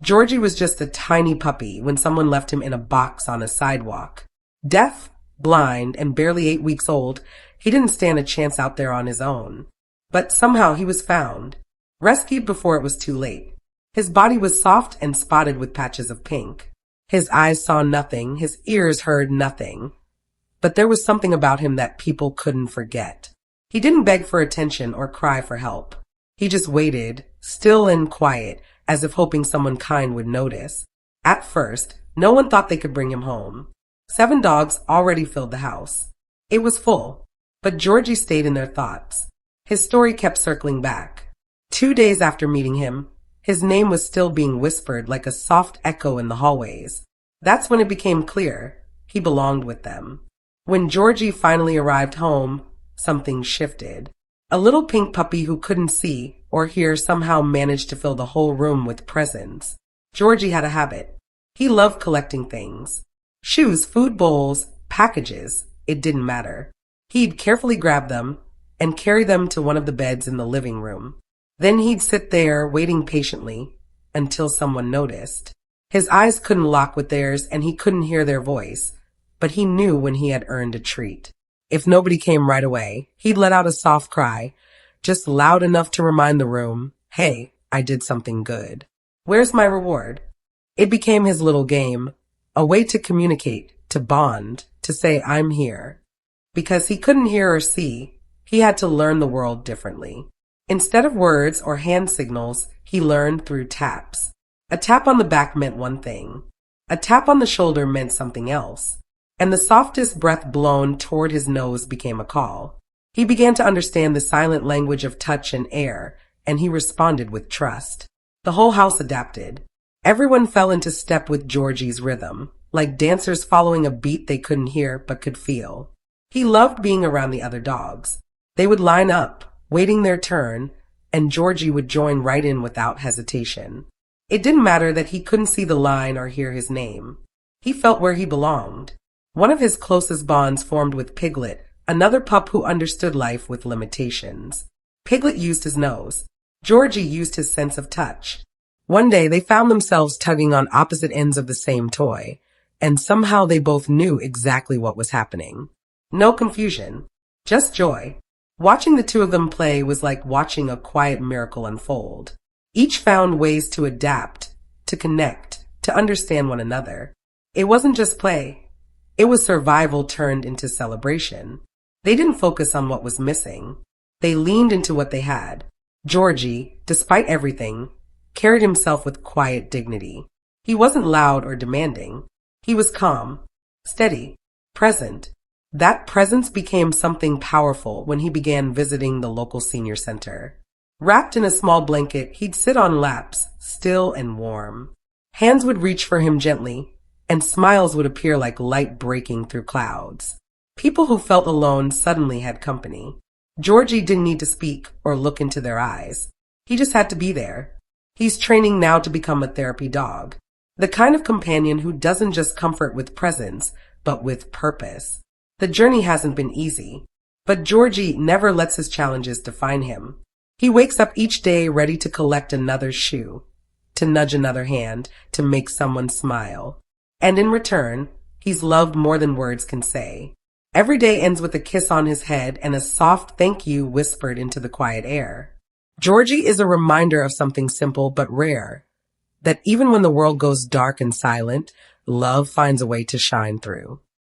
Georgie was just a tiny puppy when someone left him in a box on a sidewalk. Deaf, blind, and barely 8 weeks old, he didn't stand a chance out there on his own. But somehow he was found, rescued before it was too late. His body was soft and spotted with patches of pink. His eyes saw nothing, his ears heard nothing. But there was something about him that people couldn't forget. He didn't beg for attention or cry for help. He just waited, still and quiet, as if hoping someone kind would notice. At first, no one thought they could bring him home. 7 dogs already filled the house. It was full, but Georgie stayed in their thoughts. His story kept circling back. 2 days after meeting him, his name was still being whispered like a soft echo in the hallways. That's when it became clear he belonged with them. When Georgie finally arrived home, something shifted. A little pink puppy who couldn't see or hear somehow managed to fill the whole room with presents. Georgie had a habit. He loved collecting things. Shoes, food bowls, packages, it didn't matter. He'd carefully grab them and carry them to one of the beds in the living room. Then he'd sit there waiting patiently until someone noticed. His eyes couldn't lock with theirs and he couldn't hear their voice, but he knew when he had earned a treat. If nobody came right away, he'd let out a soft cry, just loud enough to remind the room, hey, I did something good. Where's my reward? It became his little game, a way to communicate, to bond, to say I'm here. Because he couldn't hear or see, he had to learn the world differently. Instead of words or hand signals, he learned through taps. A tap on the back meant one thing. A tap on the shoulder meant something else. And the softest breath blown toward his nose became a call. He began to understand the silent language of touch and air, and he responded with trust. The whole house adapted. Everyone fell into step with Georgie's rhythm, like dancers following a beat they couldn't hear but could feel. He loved being around the other dogs. They would line up, waiting their turn, and Georgie would join right in without hesitation. It didn't matter that he couldn't see the line or hear his name. He felt where he belonged. One of his closest bonds formed with Piglet, another pup who understood life with limitations. Piglet used his nose. Georgie used his sense of touch. One day they found themselves tugging on opposite ends of the same toy, and somehow they both knew exactly what was happening. No confusion, just joy. Watching the two of them play was like watching a quiet miracle unfold. Each found ways to adapt, to connect, to understand one another. It wasn't just play. It was survival turned into celebration. They didn't focus on what was missing. They leaned into what they had. Georgie, despite everything, carried himself with quiet dignity. He wasn't loud or demanding. He was calm, steady, present. That presence became something powerful when he began visiting the local senior center. Wrapped in a small blanket, he'd sit on laps, still and warm. Hands would reach for him gently, and smiles would appear like light breaking through clouds. People who felt alone suddenly had company. Georgie didn't need to speak or look into their eyes. He just had to be there. He's training now to become a therapy dog, the kind of companion who doesn't just comfort with presence, but with purpose. The journey hasn't been easy, but Georgie never lets his challenges define him. He wakes up each day ready to collect another shoe, to nudge another hand, to make someone smile. And in return, he's loved more than words can say. Every day ends with a kiss on his head and a soft thank you whispered into the quiet air. Georgie is a reminder of something simple but rare, that even when the world goes dark and silent, love finds a way to shine through.